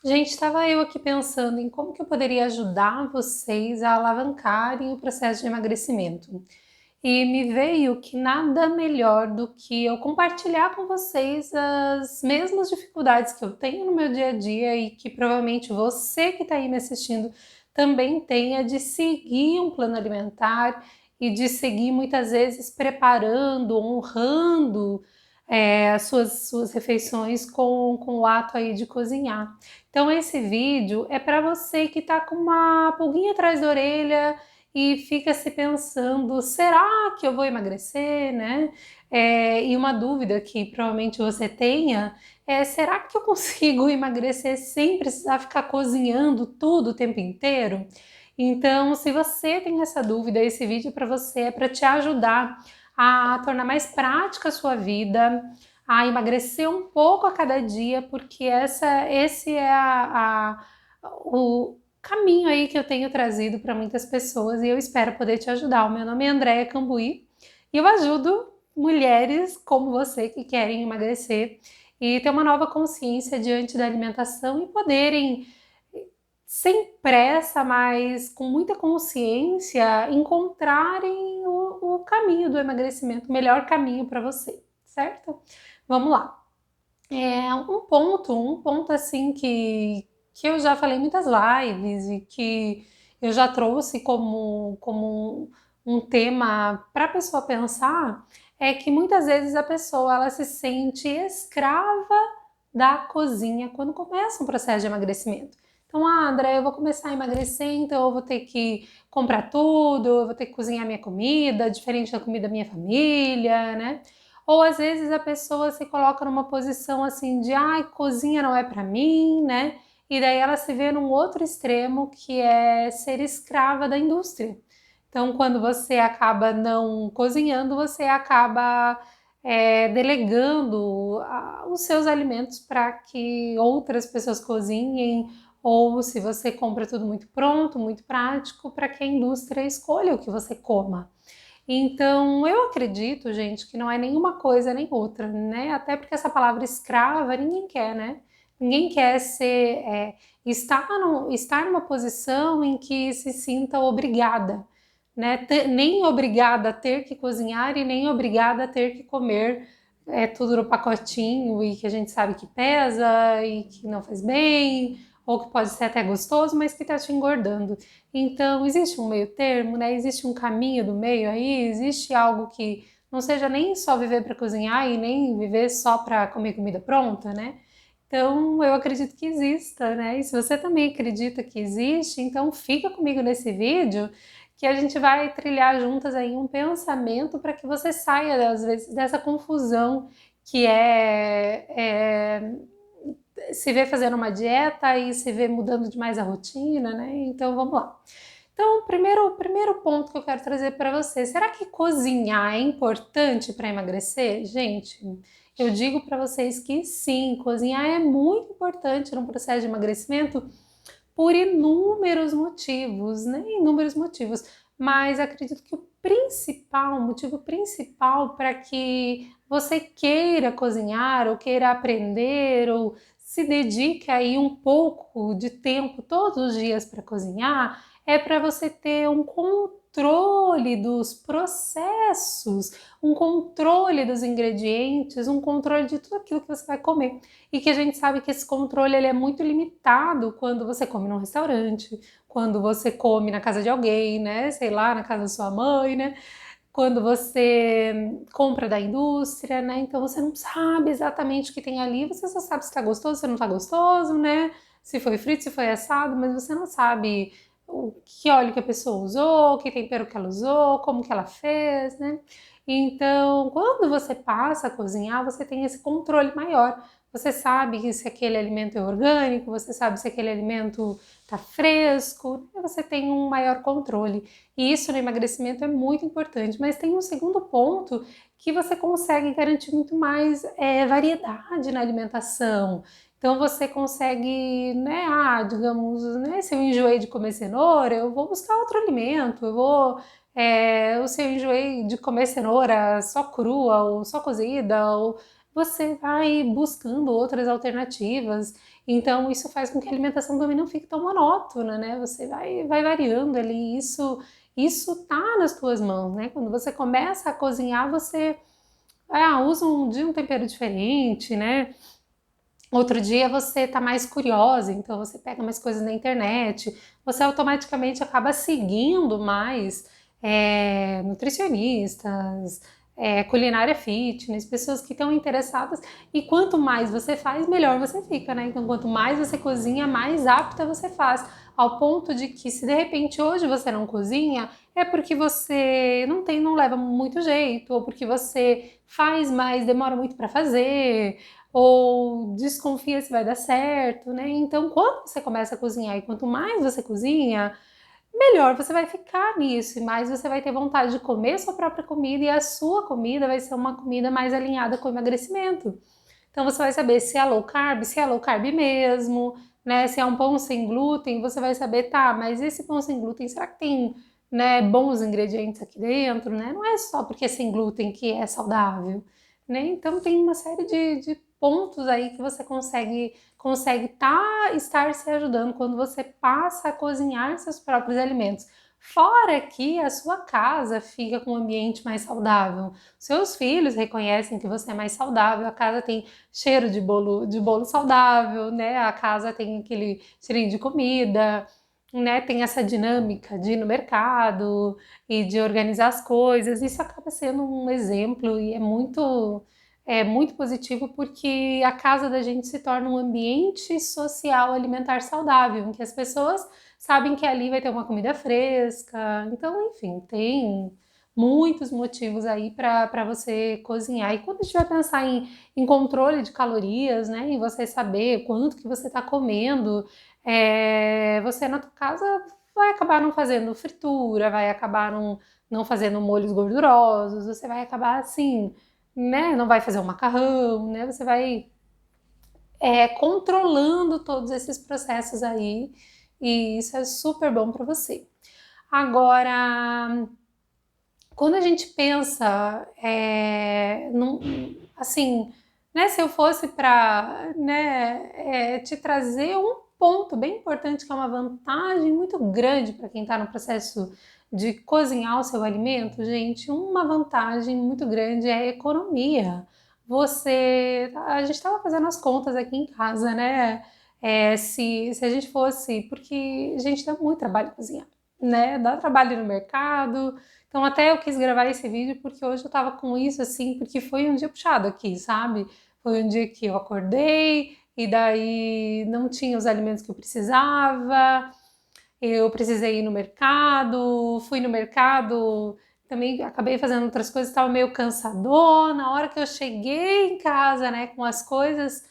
Gente, estava eu aqui pensando em como que eu poderia ajudar vocês a alavancarem o processo de emagrecimento. E me veio que nada melhor do que eu compartilhar com vocês as mesmas dificuldades que eu tenho no meu dia a dia e que provavelmente você que está aí me assistindo também tenha de seguir um plano alimentar e de seguir muitas vezes preparando, honrando as suas refeições com o ato aí de cozinhar. Então esse vídeo é para você que está com uma pulguinha atrás da orelha e fica se pensando, será que eu vou emagrecer, né? E uma dúvida que provavelmente você tenha é, será que eu consigo emagrecer sem precisar ficar cozinhando tudo o tempo inteiro? Então, se você tem essa dúvida, esse vídeo para você é para te ajudar a tornar mais prática a sua vida, a emagrecer um pouco a cada dia, porque esse é o caminho aí que eu tenho trazido para muitas pessoas e eu espero poder te ajudar. O meu nome é Andréia Cambuí e eu ajudo mulheres como você que querem emagrecer e ter uma nova consciência diante da alimentação e poderem, sem pressa, mas com muita consciência, encontrarem o caminho do emagrecimento, o melhor caminho para você, certo? Vamos lá. Um ponto assim que eu já falei em muitas lives e que eu já trouxe como um tema para a pessoa pensar é que muitas vezes a pessoa ela se sente escrava da cozinha quando começa um processo de emagrecimento. Então, André, eu vou começar a emagrecer, então eu vou ter que comprar tudo, eu vou ter que cozinhar minha comida, diferente da comida da minha família, né? Ou às vezes a pessoa se coloca numa posição assim de ai, cozinha não é para mim, né? E daí ela se vê num outro extremo que é ser escrava da indústria. Então, quando você acaba não cozinhando, você acaba delegando os seus alimentos para que outras pessoas cozinhem, ou se você compra tudo muito pronto, muito prático, para que a indústria escolha o que você coma. Então, eu acredito, gente, que não é nenhuma coisa nem outra, né? Até porque essa palavra escrava ninguém quer, né? Ninguém quer estar numa posição em que se sinta obrigada, né? Nem obrigada a ter que cozinhar e nem obrigada a ter que comer tudo no pacotinho e que a gente sabe que pesa e que não faz bem, ou que pode ser até gostoso, mas que está te engordando. Então, existe um meio termo, né? Existe um caminho do meio aí, existe algo que não seja nem só viver para cozinhar e nem viver só para comer comida pronta, né? Então, eu acredito que exista, né? E se você também acredita que existe, então fica comigo nesse vídeo que a gente vai trilhar juntas aí um pensamento para que você saia, às vezes, dessa confusão que se vê fazendo uma dieta e se vê mudando demais a rotina, né? Então, vamos lá. Então, o primeiro ponto que eu quero trazer para você, será que cozinhar é importante para emagrecer? Gente, eu digo para vocês que sim, cozinhar é muito importante no processo de emagrecimento por inúmeros motivos, né? Inúmeros motivos. Mas acredito que o motivo principal para que você queira cozinhar ou queira aprender ou se dedique aí um pouco de tempo todos os dias para cozinhar é para você ter um controle dos processos, um controle dos ingredientes, um controle de tudo aquilo que você vai comer. E que a gente sabe que esse controle ele é muito limitado quando você come num restaurante, quando você come na casa de alguém, né? Sei lá, na casa da sua mãe, né? Quando você compra da indústria, né? Então você não sabe exatamente o que tem ali, você só sabe se tá gostoso, se não tá gostoso, né? Se foi frito, se foi assado, mas você não sabe o que óleo que a pessoa usou, que tempero que ela usou, como que ela fez, né? Então, quando você passa a cozinhar, você tem esse controle maior. Você sabe se aquele alimento é orgânico, você sabe se aquele alimento está fresco, você tem um maior controle. E isso no emagrecimento é muito importante. Mas tem um segundo ponto que você consegue garantir muito mais variedade na alimentação. Então você consegue, né, digamos, né, se eu enjoei de comer cenoura, eu vou buscar outro alimento, se eu enjoei de comer cenoura só crua ou só cozida, ou você vai buscando outras alternativas. Então, isso faz com que a alimentação também não fique tão monótona, né? Você vai variando ali, isso tá nas tuas mãos, né? Quando você começa a cozinhar, você usa um dia um tempero diferente, né? Outro dia você tá mais curiosa, então você pega mais coisas na internet, você automaticamente acaba seguindo mais nutricionistas, culinária fitness, pessoas que estão interessadas, e quanto mais você faz, melhor você fica, né? Então, quanto mais você cozinha, mais apta você faz, ao ponto de que se de repente hoje você não cozinha, é porque você não leva muito jeito, ou porque você faz, mas demora muito para fazer, ou desconfia se vai dar certo, né? Então, quando você começa a cozinhar e quanto mais você cozinha, melhor você vai ficar nisso e mais você vai ter vontade de comer sua própria comida e a sua comida vai ser uma comida mais alinhada com o emagrecimento. Então, você vai saber se é low carb, se é low carb mesmo, né? Se é um pão sem glúten, você vai saber, tá, mas esse pão sem glúten, será que tem, né, bons ingredientes aqui dentro, né? Não é só porque é sem glúten que é saudável, né? Então, tem uma série de pontos aí que você consegue estar se ajudando quando você passa a cozinhar seus próprios alimentos. Fora que a sua casa fica com um ambiente mais saudável. Seus filhos reconhecem que você é mais saudável, a casa tem cheiro de bolo saudável, né? A casa tem aquele cheirinho de comida, né? Tem essa dinâmica de ir no mercado e de organizar as coisas. Isso acaba sendo um exemplo e é muito positivo porque a casa da gente se torna um ambiente social alimentar saudável, em que as pessoas sabem que ali vai ter uma comida fresca. Então, enfim, tem muitos motivos aí para você cozinhar. E quando a gente vai pensar em controle de calorias, né, em você saber quanto que você está comendo, você na tua casa vai acabar não fazendo fritura, vai acabar não fazendo molhos gordurosos, você vai acabar assim, né? Não vai fazer um macarrão, né? Você vai controlando todos esses processos aí e isso é super bom para você. Agora, quando a gente pensa, assim, né? Se eu fosse para, né, te trazer um ponto bem importante que é uma vantagem muito grande para quem está no processo de cozinhar o seu alimento, gente, uma vantagem muito grande é a economia. A gente estava fazendo as contas aqui em casa, né? Se a gente fosse, porque a gente dá muito trabalho cozinhar, né? Dá trabalho no mercado. Então até eu quis gravar esse vídeo porque hoje eu tava com isso assim, porque foi um dia puxado aqui, sabe? Foi um dia que eu acordei e daí não tinha os alimentos que eu precisava, eu precisei ir no mercado, fui no mercado, também acabei fazendo outras coisas, estava meio cansador. Na hora que eu cheguei em casa, né, com as coisas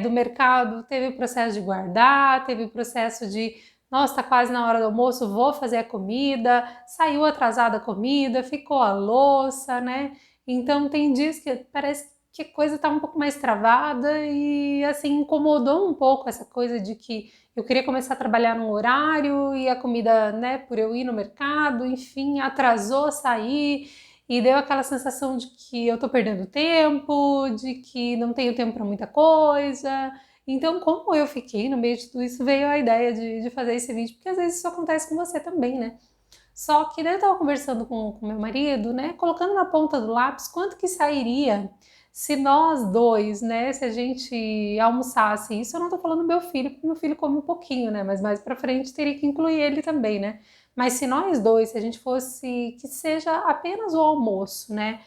do mercado, teve o processo de guardar, teve o processo de, nossa, tá quase na hora do almoço, vou fazer a comida, saiu atrasada a comida, ficou a louça, né? Então tem dias que parece que a coisa tá um pouco mais travada e assim incomodou um pouco essa coisa de que eu queria começar a trabalhar num horário e a comida, né, por eu ir no mercado, enfim, atrasou sair e deu aquela sensação de que eu tô perdendo tempo, de que não tenho tempo para muita coisa. Então, como eu fiquei no meio de tudo isso, veio a ideia de fazer esse vídeo, porque às vezes isso acontece com você também, né? Só que daí eu tava conversando com meu marido, né, colocando na ponta do lápis quanto que sairia se nós dois, né, se a gente almoçasse. Isso eu não tô falando do meu filho, porque meu filho come um pouquinho, né, mas mais pra frente teria que incluir ele também, né. Mas se nós dois, se a gente fosse, que seja apenas o almoço, né,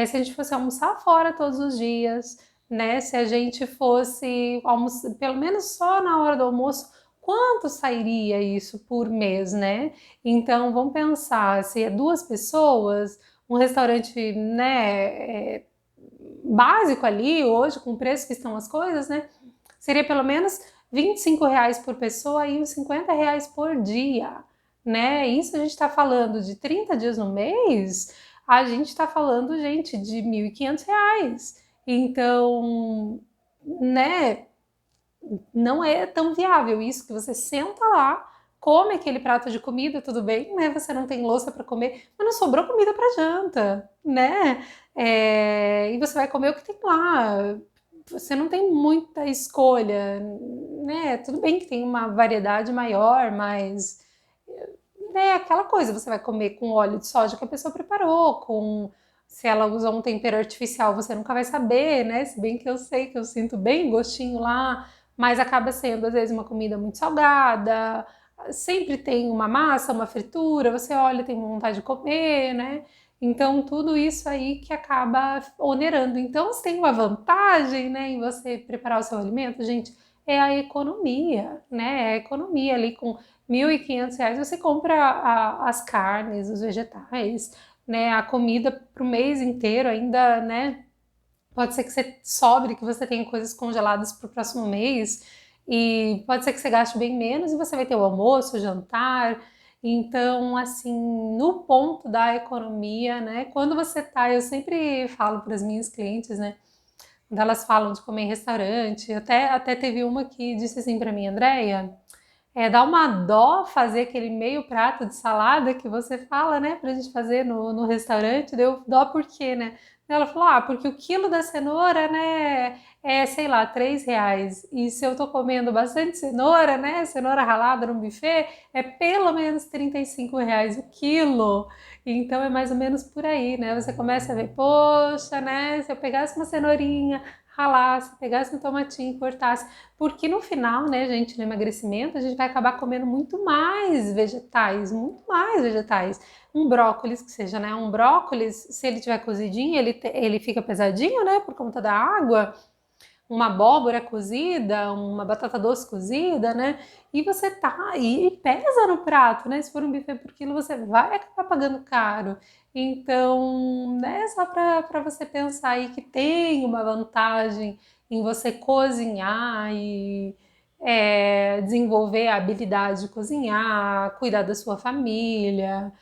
se a gente fosse almoçar fora todos os dias, né, se a gente fosse almoçar, pelo menos só na hora do almoço, quanto sairia isso por mês, né? Então, vamos pensar, se é duas pessoas, um restaurante, né, básico ali, hoje, com o preço que estão as coisas, né, seria pelo menos R$ 25 por pessoa e uns R$ 50 por dia, né? Isso a gente está falando de 30 dias no mês, a gente está falando, gente, de R$ 1.500. Então, né, não é tão viável isso que você senta lá, come aquele prato de comida, tudo bem, né? Você não tem louça para comer, mas não sobrou comida para janta, né? E você vai comer o que tem lá. Você não tem muita escolha, né? Tudo bem que tem uma variedade maior, mas é aquela coisa, você vai comer com óleo de soja que a pessoa preparou, com se ela usou um tempero artificial, você nunca vai saber, né? Se bem que eu sei que eu sinto bem gostinho lá, mas acaba sendo às vezes uma comida muito salgada, sempre tem uma massa, uma fritura, você olha e tem vontade de comer, né? Então, tudo isso aí que acaba onerando. Então, se tem uma vantagem, né, em você preparar o seu alimento, gente, é a economia, né? É a economia ali com R$ 1.500 você compra as carnes, os vegetais, né? A comida para o mês inteiro ainda, né? Pode ser que você sobre, que você tenha coisas congeladas para o próximo mês, e pode ser que você gaste bem menos e você vai ter o almoço, o jantar. Então, assim, no ponto da economia, né? Quando você tá, eu sempre falo para as minhas clientes, né? Quando elas falam de comer em restaurante, até teve uma que disse assim para mim, Andréia, dá uma dó fazer aquele meio prato de salada que você fala, né, pra gente fazer no restaurante. Deu dó por quê, né? Ela falou, porque o quilo da cenoura, né, sei lá, R$ 3. E se eu tô comendo bastante cenoura, né, cenoura ralada no buffet, é pelo menos R$ 35 o quilo. Então é mais ou menos por aí, né? Você começa a ver, poxa, né, se eu pegasse uma cenourinha, ralasse, pegasse um tomatinho, cortasse, porque no final, né, gente, no emagrecimento, a gente vai acabar comendo muito mais vegetais, muito mais vegetais. Um brócolis, que seja, né, um brócolis, se ele tiver cozidinho, ele fica pesadinho, né, por conta da água. Uma abóbora cozida, uma batata doce cozida, né? E você tá aí e pesa no prato, né? Se for um buffet por quilo, você vai acabar pagando caro. Então, né, só para você pensar aí que tem uma vantagem em você cozinhar e desenvolver a habilidade de cozinhar, cuidar da sua família,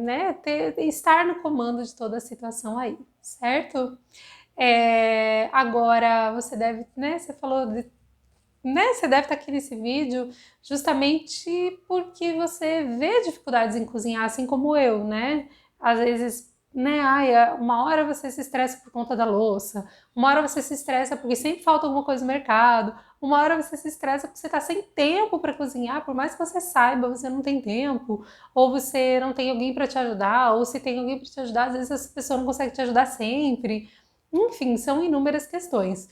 né, estar no comando de toda a situação aí, certo? Agora você deve, né? Você falou de, né? Você deve estar aqui nesse vídeo justamente porque você vê dificuldades em cozinhar, assim como eu, né? Às vezes, né? Uma hora você se estressa por conta da louça, uma hora você se estressa porque sempre falta alguma coisa no mercado, uma hora você se estressa porque você está sem tempo para cozinhar, por mais que você saiba, você não tem tempo, ou você não tem alguém para te ajudar, ou se tem alguém para te ajudar, às vezes essa pessoa não consegue te ajudar sempre. Enfim, são inúmeras questões.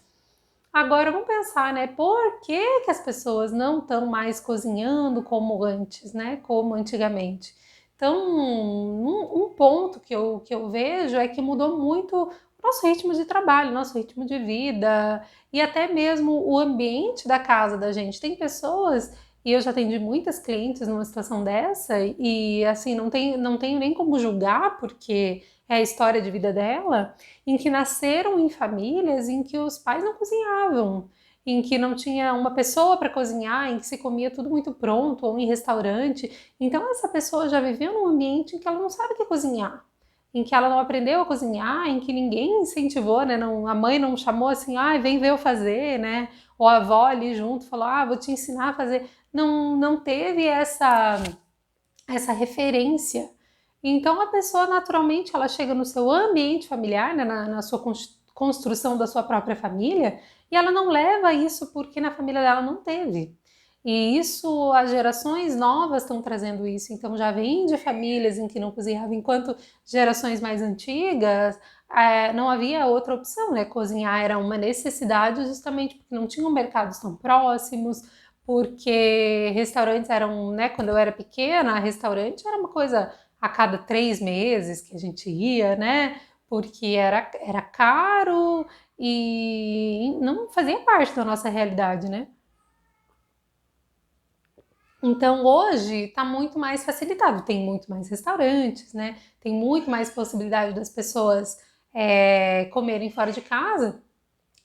Agora vamos pensar, né? Por que as pessoas não estão mais cozinhando como antes, né? Como antigamente. Então, um ponto que eu vejo é que mudou muito o nosso ritmo de trabalho, nosso ritmo de vida e até mesmo o ambiente da casa da gente. Tem pessoas, e eu já atendi muitas clientes numa situação dessa, e assim, não tenho nem como julgar, porque é a história de vida dela, em que nasceram em famílias em que os pais não cozinhavam, em que não tinha uma pessoa para cozinhar, em que se comia tudo muito pronto ou em restaurante. Então essa pessoa já viveu num ambiente em que ela não sabe o que é cozinhar, em que ela não aprendeu a cozinhar, em que ninguém incentivou, né? Não, a mãe não chamou assim, vem ver eu fazer, né? Ou a avó ali junto falou, vou te ensinar a fazer. Não teve essa referência. Então a pessoa naturalmente ela chega no seu ambiente familiar, né, na sua construção da sua própria família, e ela não leva isso porque na família dela não teve. E isso, as gerações novas estão trazendo isso, então já vem de famílias em que não cozinhava, enquanto gerações mais antigas não havia outra opção, né? Cozinhar era uma necessidade justamente porque não tinham mercados tão próximos, porque restaurantes eram, né? Quando eu era pequena, restaurante era uma coisa a cada 3 meses que a gente ia, né? Porque era caro e não fazia parte da nossa realidade, né? Então hoje está muito mais facilitado, tem muito mais restaurantes, né? Tem muito mais possibilidade das pessoas comerem fora de casa.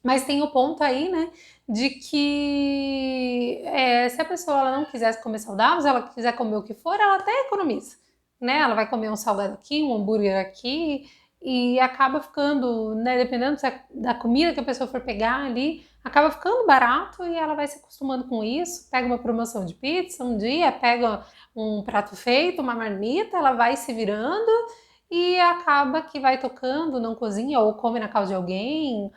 Mas tem o ponto aí, né, de que se a pessoa ela não quiser comer saudável, se ela quiser comer o que for, ela até economiza, né? Ela vai comer um salgado aqui, um hambúrguer aqui, e acaba ficando, né, dependendo da comida que a pessoa for pegar ali, acaba ficando barato e ela vai se acostumando com isso. Pega uma promoção de pizza um dia, pega um prato feito, uma marmita, ela vai se virando e acaba que vai tocando, não cozinha ou come na casa de alguém.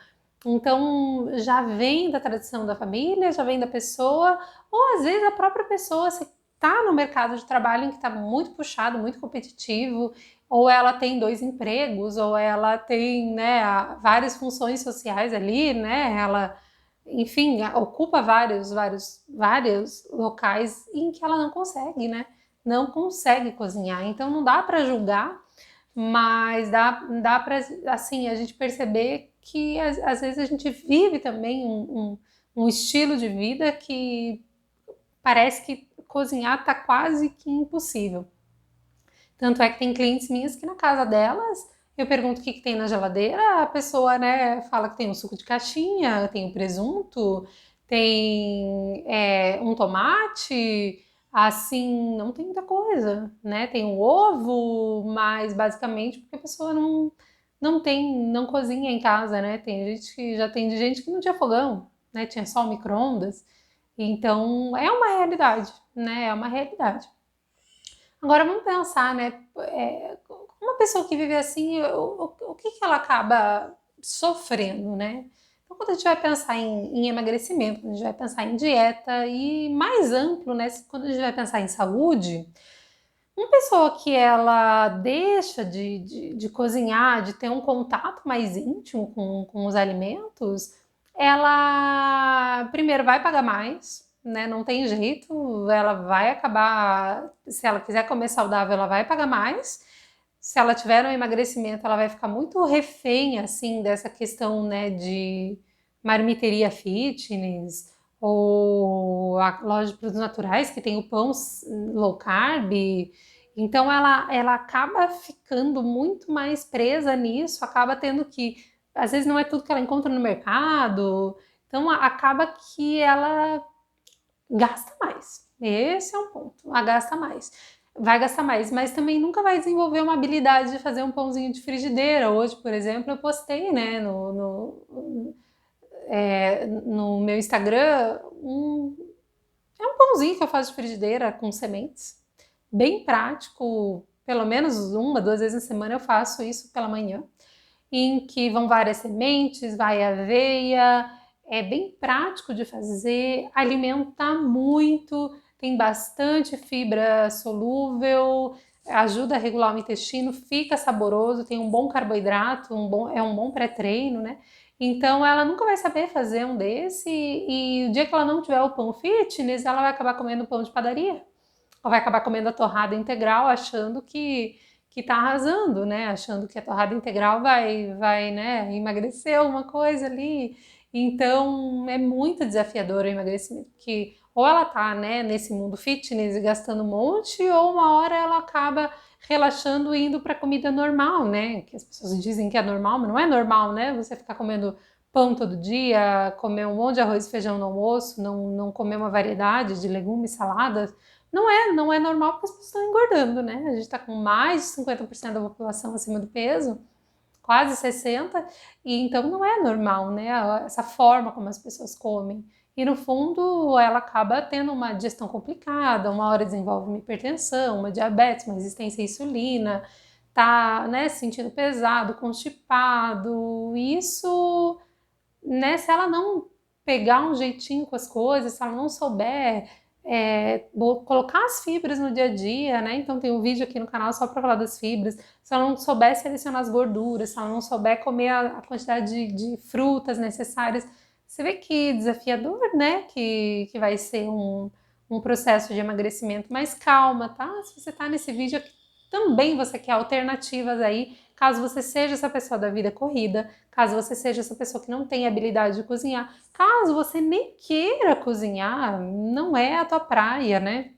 Então já vem da tradição da família, já vem da pessoa, ou às vezes a própria pessoa está no mercado de trabalho em que está muito puxado, muito competitivo, ou ela tem 2 empregos, ou ela tem, né, várias funções sociais ali, né? Ela, enfim, ocupa vários locais em que ela não consegue, né? Não consegue cozinhar. Então não dá para julgar, mas dá para, assim, a gente perceber que às vezes a gente vive também um estilo de vida que parece que cozinhar tá quase que impossível. Tanto é que tem clientes minhas que na casa delas, eu pergunto o que tem na geladeira, a pessoa, né, fala que tem um suco de caixinha, tem um presunto, tem um tomate, assim, não tem muita coisa, né? Tem um ovo, mas basicamente porque a pessoa não cozinha em casa, né? Tem gente que já tem de gente que não tinha fogão, né? Tinha só o micro-ondas. Então é uma realidade, né? É uma realidade. Agora vamos pensar, né? Uma pessoa que vive assim, o que ela acaba sofrendo, né? Então, quando a gente vai pensar em emagrecimento, quando a gente vai pensar em dieta e mais amplo, né? Quando a gente vai pensar em saúde, uma pessoa que ela deixa de cozinhar, de ter um contato mais íntimo com os alimentos, ela primeiro vai pagar mais, né? Não tem jeito, ela vai acabar, se ela quiser comer saudável, ela vai pagar mais. Se ela tiver um emagrecimento, ela vai ficar muito refém, assim, dessa questão, né, de marmiteria fitness, ou a loja de produtos naturais, que tem o pão low carb. Então ela acaba ficando muito mais presa nisso, acaba tendo que, às vezes não é tudo que ela encontra no mercado, então acaba que ela gasta mais. Esse é um ponto, ela gasta mais. Vai gastar mais, mas também nunca vai desenvolver uma habilidade de fazer um pãozinho de frigideira. Hoje, por exemplo, eu postei, né, no meu Instagram um pãozinho que eu faço de frigideira com sementes, bem prático, pelo menos 1, 2 vezes na semana eu faço isso pela manhã, em que vão várias sementes, vai aveia, é bem prático de fazer, alimenta muito, tem bastante fibra solúvel, ajuda a regular o intestino, fica saboroso, tem um bom carboidrato, é um bom pré-treino, né? Então ela nunca vai saber fazer um desse e o dia que ela não tiver o pão fitness, ela vai acabar comendo pão de padaria. Ou vai acabar comendo a torrada integral achando que tá arrasando, né? Achando que a torrada integral vai, né, emagrecer alguma coisa ali. Então é muito desafiador o emagrecimento, porque ou ela tá, né, nesse mundo fitness e gastando um monte, ou uma hora ela acaba relaxando e indo para comida normal, né? Que as pessoas dizem que é normal, mas não é normal, né? Você ficar comendo pão todo dia, comer um monte de arroz e feijão no almoço, não comer uma variedade de legumes, saladas. Não é normal porque as pessoas estão engordando, né? A gente está com mais de 50% da população acima do peso, quase 60%, e então não é normal, né? Essa forma como as pessoas comem. E no fundo ela acaba tendo uma digestão complicada, uma hora desenvolve uma hipertensão, uma diabetes, uma resistência à insulina, tá, né, se sentindo pesado, constipado. Isso, né, se ela não pegar um jeitinho com as coisas, se ela não souber colocar as fibras no dia a dia, né? Então tem um vídeo aqui no canal só para falar das fibras. Se ela não souber selecionar as gorduras, se ela não souber comer a quantidade de frutas necessárias, você vê que desafiador, né? Que vai ser um processo de emagrecimento. Mas calma, tá? Se você tá nesse vídeo aqui, também você quer alternativas aí, caso você seja essa pessoa da vida corrida, caso você seja essa pessoa que não tem habilidade de cozinhar, caso você nem queira cozinhar, não é a tua praia, né?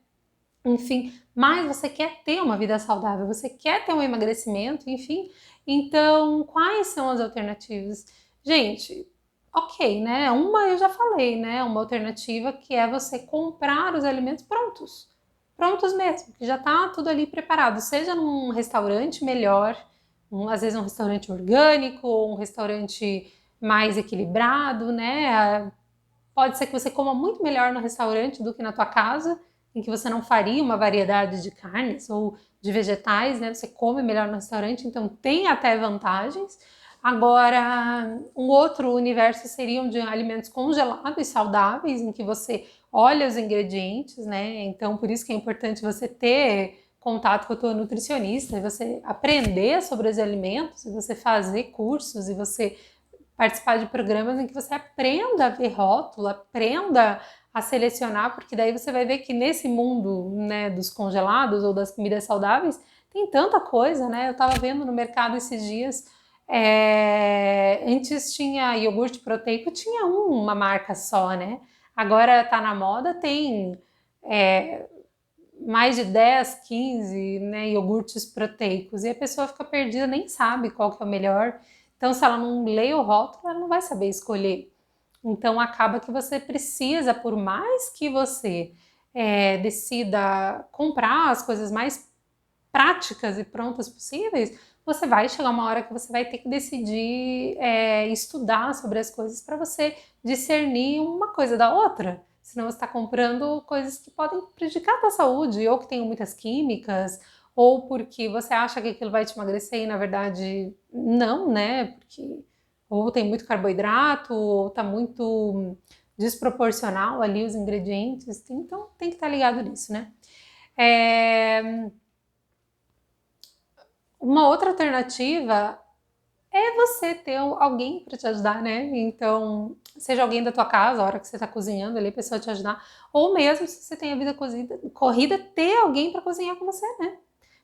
Enfim, mas você quer ter uma vida saudável, você quer ter um emagrecimento, enfim. Então, quais são as alternativas? Gente, ok, né? Uma eu já falei, né? Uma alternativa que é você comprar os alimentos prontos. Prontos mesmo, que já tá tudo ali preparado, seja num restaurante melhor, às vezes um restaurante orgânico, um restaurante mais equilibrado, né? Pode ser que você coma muito melhor no restaurante do que na tua casa, em que você não faria uma variedade de carnes ou de vegetais, né? Você come melhor no restaurante, então tem até vantagens. Agora, um outro universo seriam de alimentos congelados e saudáveis, em que você olha os ingredientes, né? Então, por isso que é importante você ter contato com a tua nutricionista, e você aprender sobre os alimentos, e você fazer cursos, e você participar de programas em que você aprenda a ver rótulo, aprenda a selecionar, porque daí você vai ver que nesse mundo, né, dos congelados ou das comidas saudáveis, tem tanta coisa, né? Eu tava vendo no mercado esses dias, antes tinha iogurte proteico, tinha uma marca só, né? Agora tá na moda, tem mais de 10, 15, né, iogurtes proteicos, e a pessoa fica perdida, nem sabe qual que é o melhor. Então, se ela não lê o rótulo, ela não vai saber escolher. Então, acaba que você precisa, por mais que você decida comprar as coisas mais práticas e prontas possíveis, você vai chegar uma hora que você vai ter que decidir estudar sobre as coisas para você discernir uma coisa da outra. Senão você está comprando coisas que podem prejudicar a tua saúde, ou que tenham muitas químicas, ou porque você acha que aquilo vai te emagrecer e na verdade não, né? Porque ou tem muito carboidrato, ou está muito desproporcional ali os ingredientes. Então tem que estar ligado nisso, né? Uma outra alternativa é você ter alguém para te ajudar, né? Então, seja alguém da tua casa, a hora que você está cozinhando ali, a pessoa te ajudar, ou mesmo se você tem a vida corrida, ter alguém para cozinhar com você, né?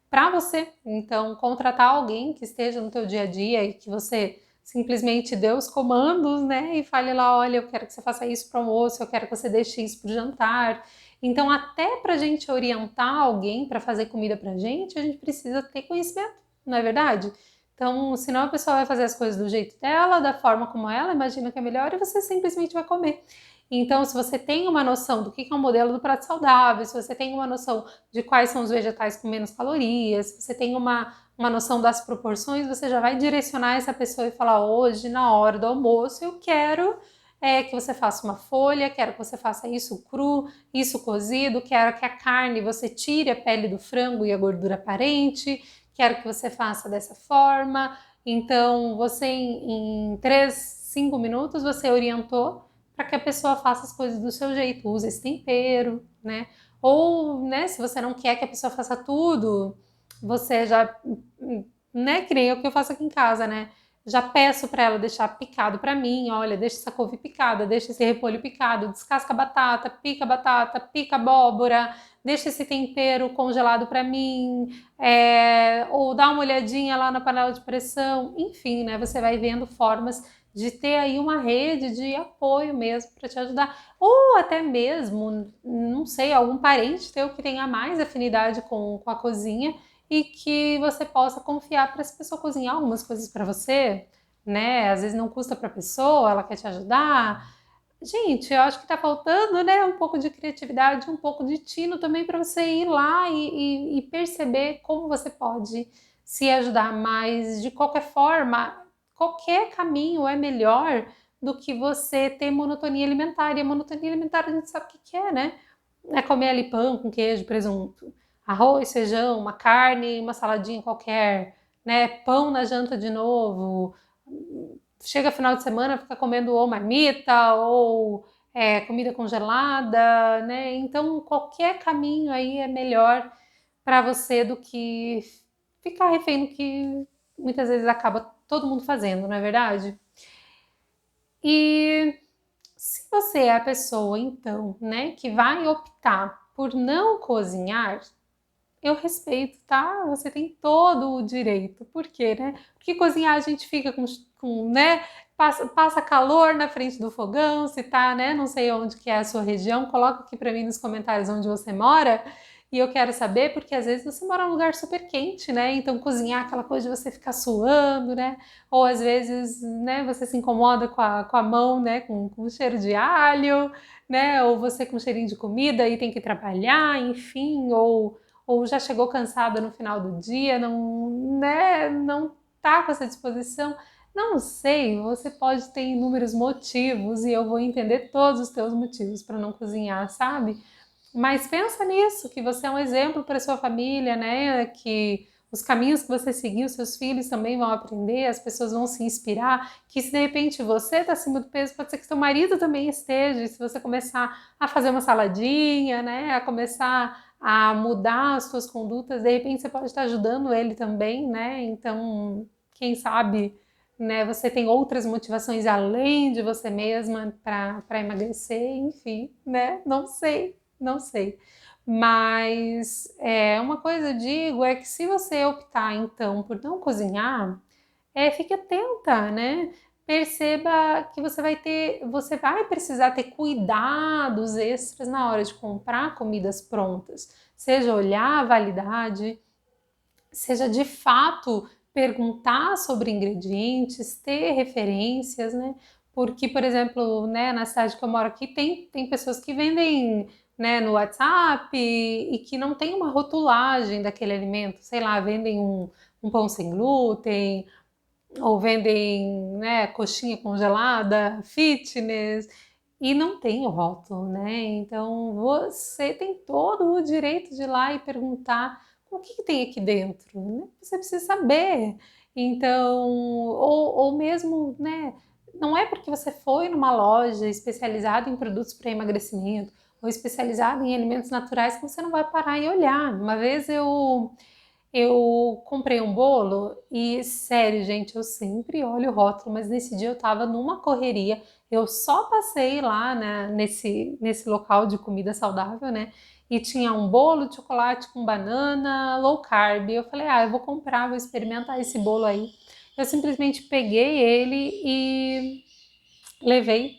Para você. Então, contratar alguém que esteja no teu dia a dia e que você simplesmente dê os comandos, né? E fale lá, olha, eu quero que você faça isso para o almoço, eu quero que você deixe isso para o jantar. Então, até para a gente orientar alguém para fazer comida para a gente precisa ter conhecimento, não é verdade? Então, senão a pessoa vai fazer as coisas do jeito dela, da forma como ela imagina que é melhor, e você simplesmente vai comer. Então, se você tem uma noção do que é um modelo do prato saudável, se você tem uma noção de quais são os vegetais com menos calorias, se você tem uma noção das proporções, você já vai direcionar essa pessoa e falar, hoje, na hora do almoço, eu quero que você faça uma folha, quero que você faça isso cru, isso cozido, quero que a carne, você tire a pele do frango e a gordura aparente, quero que você faça dessa forma. Então, você em 3, 5 minutos, você orientou para que a pessoa faça as coisas do seu jeito, use esse tempero, né? Ou, né, se você não quer que a pessoa faça tudo, você já, né, que nem o que eu faço aqui em casa, né? Já peço para ela deixar picado para mim, olha, deixa essa couve picada, deixa esse repolho picado, descasca a batata, pica abóbora, deixa esse tempero congelado para mim, ou dá uma olhadinha lá na panela de pressão, enfim, né? Você vai vendo formas de ter aí uma rede de apoio mesmo para te ajudar. Ou até mesmo, não sei, algum parente teu que tenha mais afinidade com a cozinha e que você possa confiar para essa pessoa cozinhar algumas coisas para você, né? Às vezes não custa para a pessoa, ela quer te ajudar. Gente, eu acho que tá faltando, né, um pouco de criatividade, um pouco de tino também para você ir lá e perceber como você pode se ajudar. Mas, de qualquer forma, qualquer caminho é melhor do que você ter monotonia alimentar. E a monotonia alimentar a gente sabe o que é, né? É comer ali pão com queijo, presunto, arroz, feijão, uma carne, uma saladinha qualquer, né? Pão na janta de novo. Chega final de semana, fica comendo ou marmita ou comida congelada, né? Então, qualquer caminho aí é melhor para você do que ficar refém do que muitas vezes acaba todo mundo fazendo, não é verdade? E se você é a pessoa, então, né, que vai optar por não cozinhar, eu respeito, tá? Você tem todo o direito. Por quê, né? Porque cozinhar a gente fica né? Passa calor na frente do fogão, se tá, né? Não sei onde que é a sua região, coloca aqui para mim nos comentários onde você mora. E eu quero saber, porque às vezes você mora num lugar super quente, né? Então cozinhar aquela coisa de você ficar suando, né? Ou às vezes, né, você se incomoda com a mão, né? Com o cheiro de alho, né? Ou você com cheirinho de comida e tem que trabalhar, enfim, ou já chegou cansada no final do dia, não, né, não tá com essa disposição. Não sei, você pode ter inúmeros motivos e eu vou entender todos os teus motivos para não cozinhar, sabe? Mas pensa nisso, que você é um exemplo para sua família, né? Que os caminhos que você seguiu, seus filhos também vão aprender, as pessoas vão se inspirar, que se de repente você está acima do peso, pode ser que seu marido também esteja, e se você começar a fazer uma saladinha, né? A começar a mudar as suas condutas, de repente você pode estar ajudando ele também, né? Então, quem sabe, né? Você tem outras motivações além de você mesma para emagrecer, enfim, né? Não sei. Não sei. Mas uma coisa eu digo é que se você optar então por não cozinhar, fique atenta, né? Perceba que você vai precisar ter cuidados extras na hora de comprar comidas prontas. Seja olhar a validade, seja de fato perguntar sobre ingredientes, ter referências, né? Porque, por exemplo, né, na cidade que eu moro aqui, tem pessoas que vendem, né, no WhatsApp e que não tem uma rotulagem daquele alimento. Sei lá, vendem um pão sem glúten, ou vendem, né, coxinha congelada, fitness, e não tem o rótulo, né? Então você tem todo o direito de ir lá e perguntar o que tem aqui dentro, né? Você precisa saber. Então, ou mesmo, né? Não é porque você foi numa loja especializada em produtos para emagrecimento ou especializada em alimentos naturais que você não vai parar e olhar. Uma vez eu comprei um bolo e, sério, gente, eu sempre olho o rótulo, mas nesse dia eu tava numa correria, eu só passei lá, né, nesse local de comida saudável, né, e tinha um bolo de chocolate com banana, low carb. Eu falei, eu vou comprar, vou experimentar esse bolo aí. Eu simplesmente peguei ele e levei.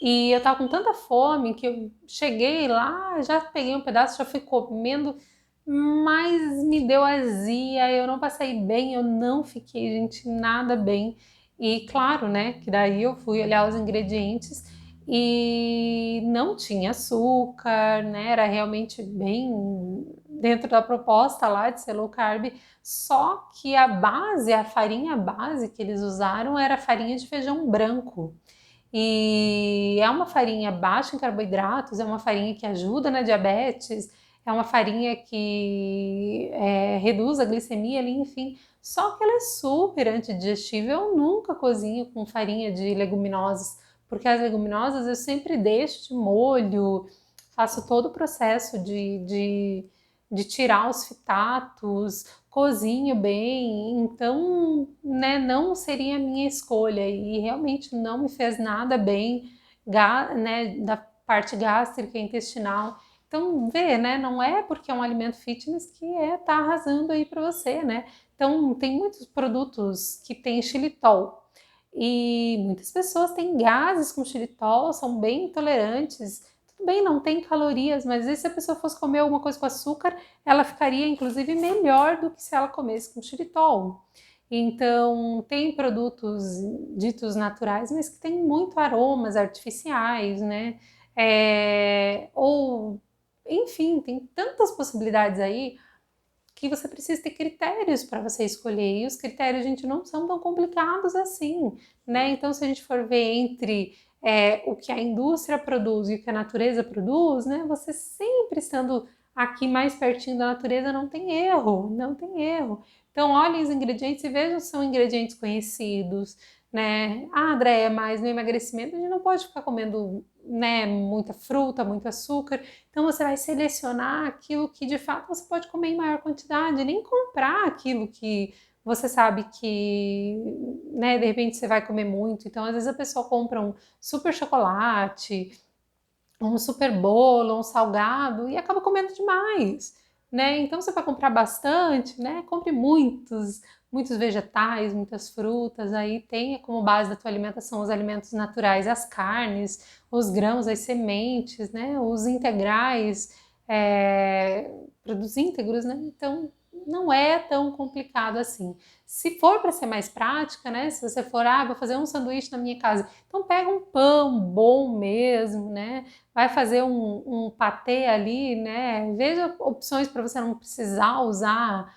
E eu tava com tanta fome que eu cheguei lá, já peguei um pedaço, já fui comendo, mas me deu azia, eu não passei bem, eu não fiquei, gente, nada bem. E claro, né, que daí eu fui olhar os ingredientes e não tinha açúcar, né, era realmente bem dentro da proposta lá de ser low carb, só que a farinha base que eles usaram era farinha de feijão branco. E é uma farinha baixa em carboidratos, é uma farinha que ajuda na diabetes, é uma farinha que reduz a glicemia ali, enfim. Só que ela é super antidigestível. Eu nunca cozinho com farinha de leguminosas, porque as leguminosas eu sempre deixo de molho, faço todo o processo de tirar os fitatos, cozinho bem, então, né, não seria a minha escolha e realmente não me fez nada bem, né, da parte gástrica e intestinal. Então, vê, né, não é porque é um alimento fitness que tá arrasando aí para você, né? Então, tem muitos produtos que tem xilitol e muitas pessoas têm gases com xilitol, são bem intolerantes. Tudo bem, não tem calorias, mas se a pessoa fosse comer alguma coisa com açúcar, ela ficaria inclusive melhor do que se ela comesse com xilitol. Então, tem produtos ditos naturais, mas que têm muito aromas artificiais, né? Ou, enfim, tem tantas possibilidades aí que você precisa ter critérios para você escolher. E os critérios, gente, não são tão complicados assim, né? Então, se a gente for ver entre o que a indústria produz e o que a natureza produz, né? Você sempre estando aqui mais pertinho da natureza, não tem erro, não tem erro. Então, olhem os ingredientes e vejam se são ingredientes conhecidos, né? Andréia, mas no emagrecimento a gente não pode ficar comendo, né, muita fruta, muito açúcar. Então você vai selecionar aquilo que de fato você pode comer em maior quantidade, nem comprar aquilo que você sabe que, né, de repente você vai comer muito. Então às vezes a pessoa compra um super chocolate, um super bolo, um salgado e acaba comendo demais, né? Então você vai comprar bastante, né? Compre muitos vegetais, muitas frutas, aí tenha como base da tua alimentação os alimentos naturais, as carnes, os grãos, as sementes, né? Os integrais, produtos íntegros, né? Então não é tão complicado assim. Se for para ser mais prática, né? Se você for, vou fazer um sanduíche na minha casa, então pega um pão bom mesmo, né? Vai fazer um patê ali, né? Veja opções para você não precisar usar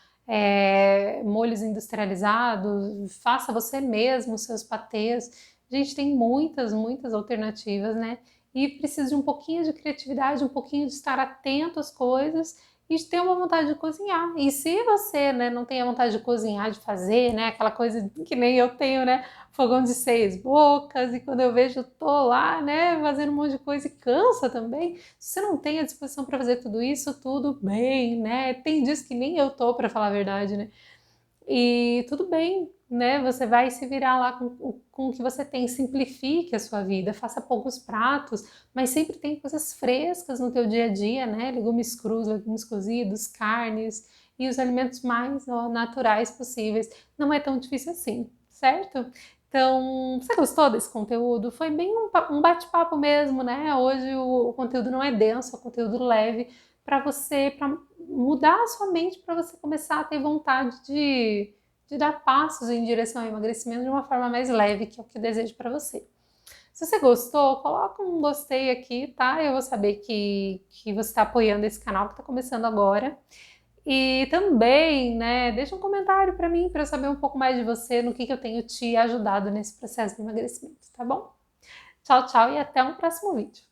molhos industrializados, faça você mesmo os seus patês. Gente, tem muitas alternativas, né? e precisa de um pouquinho de criatividade, um pouquinho de estar atento às coisas e de ter uma vontade de cozinhar. E se você, né, não tem a vontade de cozinhar, de fazer, né, aquela coisa que nem eu tenho, né, fogão de 6 bocas, e quando eu vejo eu tô lá, né, fazendo um monte de coisa e cansa também. Se você não tem a disposição para fazer tudo isso, tudo bem, né? Tem dias que nem eu tô, para falar a verdade, né? E tudo bem, né? Você vai se virar lá com o que você tem, simplifique a sua vida, faça poucos pratos, mas sempre tem coisas frescas no teu dia a dia, né? Legumes crus, legumes cozidos, carnes e os alimentos mais naturais possíveis. Não é tão difícil assim, certo? Então, você gostou desse conteúdo? Foi bem um bate-papo mesmo, né? Hoje o conteúdo não é denso, é um conteúdo leve para você, para mudar a sua mente, para você começar a ter vontade de dar passos em direção ao emagrecimento de uma forma mais leve, que é o que eu desejo para você. Se você gostou, coloca um gostei aqui, tá? Eu vou saber que você está apoiando esse canal que está começando agora. E também, né, deixa um comentário para mim, para eu saber um pouco mais de você, no que eu tenho te ajudado nesse processo de emagrecimento, tá bom? Tchau, tchau e até um próximo vídeo.